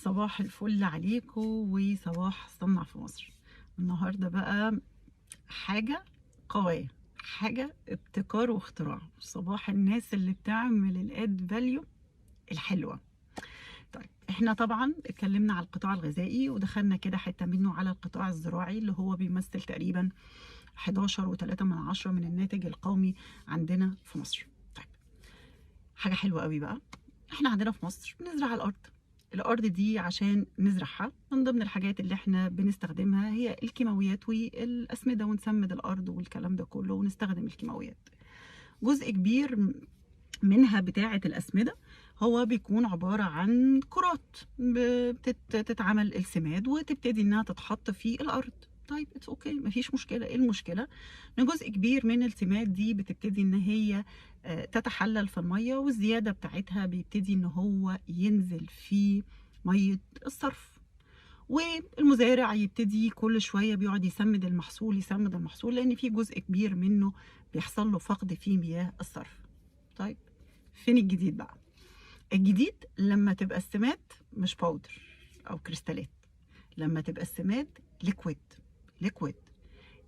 صباح الفل عليكم وصباح صنع في مصر. النهارده بقى حاجة قوية، حاجة ابتكار واختراع، صباح الناس اللي بتعمل الاد فاليو الحلوة. طيب احنا طبعا اتكلمنا على القطاع الغذائي ودخلنا كده حتة منه على القطاع الزراعي اللي هو بيمثل تقريبا 11.3 من الناتج القومي عندنا في مصر. طيب حاجة حلوة قوي بقى، احنا عندنا في مصر بنزرع الأرض دي عشان نزرعها. من ضمن الحاجات اللي احنا بنستخدمها هي الكيماويات والأسمدة، ونسمد الأرض والكلام ده كله ونستخدم الكيماويات. جزء كبير منها بتاعة الأسمدة هو بيكون عبارة عن كرات بتتعمل السماد وتبتدي انها تتحط في الأرض. طيب اتس اوكي، مفيش مشكلة. ايه المشكلة؟ ان جزء كبير من السماد دي بتبتدي ان هي تتحلل في المية، والزيادة بتاعتها بيبتدي ان هو ينزل في مية الصرف، والمزارع يبتدي كل شوية بيقعد يسمد المحصول لان في جزء كبير منه بيحصل له فقد في مياه الصرف. طيب فين الجديد بقى؟ الجديد لما تبقى السماد مش باودر او كريستالات، لما تبقى السماد ليكويد.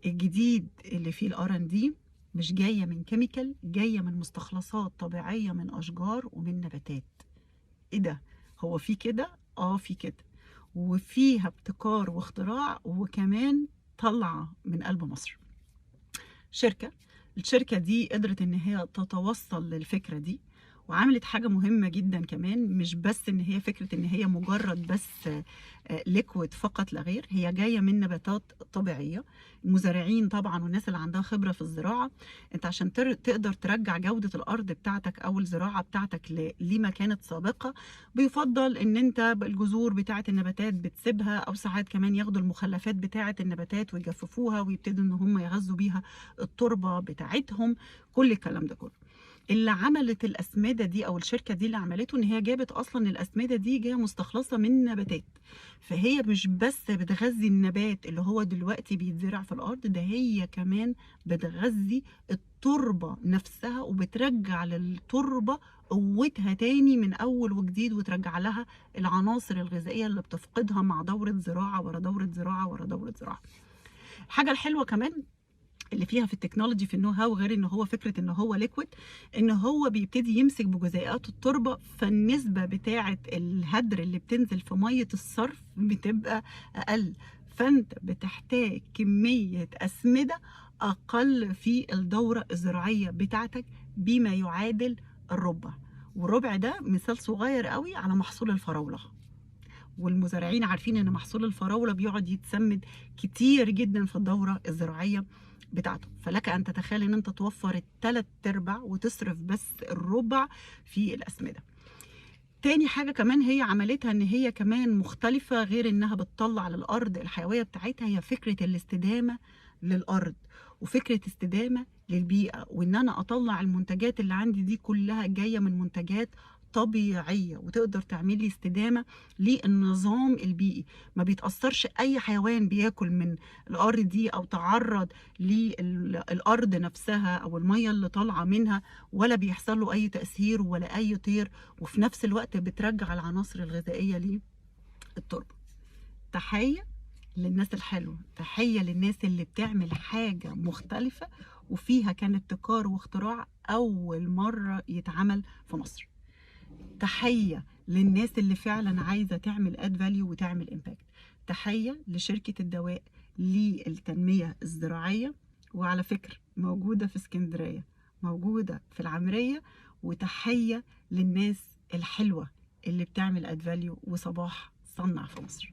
الجديد اللي فيه الار&دي مش جايه من كيميكال، جايه من مستخلصات طبيعيه من اشجار ومن نباتات. ايه ده؟ هو في كده؟ في كده، وفيها ابتكار واختراع، وكمان طالعه من قلب مصر. الشركه دي قدرت ان هي تتوصل للفكره دي، وعملت حاجة مهمة جدا كمان، مش بس ان هي فكرة ان هي مجرد بس ليكويد فقط لا غير، هي جاية من نباتات طبيعية. المزارعين طبعا والناس اللي عندها خبرة في الزراعة، انت عشان تقدر ترجع جودة الارض بتاعتك او الزراعة بتاعتك لما كانت سابقة، بيفضل ان انت الجذور بتاعت النباتات بتسيبها، او ساعات كمان ياخدوا المخلفات بتاعت النباتات ويجففوها ويبتدوا ان هم يغذوا بيها التربة بتاعتهم. كل الكلام ده كله اللي عملت الأسمدة دي أو الشركة دي اللي عملته إن هي جابت أصلا الأسمدة دي جاية مستخلصة من نباتات، فهي مش بس بتغذي النبات اللي هو دلوقتي بيتزرع في الأرض، ده هي كمان بتغذي التربة نفسها وبترجع للتربة قوتها تاني من أول وجديد، وترجع لها العناصر الغذائية اللي بتفقدها مع دورة زراعة ورا دورة زراعة ورا دورة زراعة. الحاجة الحلوة كمان اللي فيها في التكنولوجي في النو هاو، غير ان هو فكره ان هو ليكويد، ان هو بيبتدي يمسك بجزيئات التربه، فالنسبه بتاعه الهدر اللي بتنزل في ميه الصرف بتبقى اقل، فانت بتحتاج كميه اسمده اقل في الدوره الزراعيه بتاعتك بما يعادل الربع. والربع ده مثال صغير قوي على محصول الفراوله، والمزارعين عارفين ان محصول الفراوله بيقعد يتسمد كتير جدا في الدوره الزراعيه بتاعته. فلك ان تتخيل ان انت توفر ال3/4 وتصرف بس الربع في الاسمده. تاني حاجة كمان هي عملتها ان هي كمان مختلفة، غير انها بتطلع للارض الحيوية بتاعتها، هي فكرة الاستدامة للارض وفكرة استدامة للبيئة، وان انا اطلع المنتجات اللي عندي دي كلها جاية من منتجات طبيعية، وتقدر تعملي استدامة للنظام البيئي. ما بيتأثرش اي حيوان بياكل من الارض دي او تعرض للارض نفسها او المية اللي طالعة منها، ولا بيحصل له اي تأثير ولا اي طير، وفي نفس الوقت بترجع العناصر الغذائية للتربة. تحية للناس الحلوة، تحية للناس اللي بتعمل حاجة مختلفة وفيها كان ابتكار واختراع أول مرة يتعمل في مصر. تحية للناس اللي فعلا عايزة تعمل اد فاليو وتعمل امباكت. تحية لشركة الدواء للتنمية الزراعية، وعلى فكرة موجودة في اسكندرية، موجودة في العمرية. وتحية للناس الحلوة اللي بتعمل اد فاليو، وصباح صنع في مصر.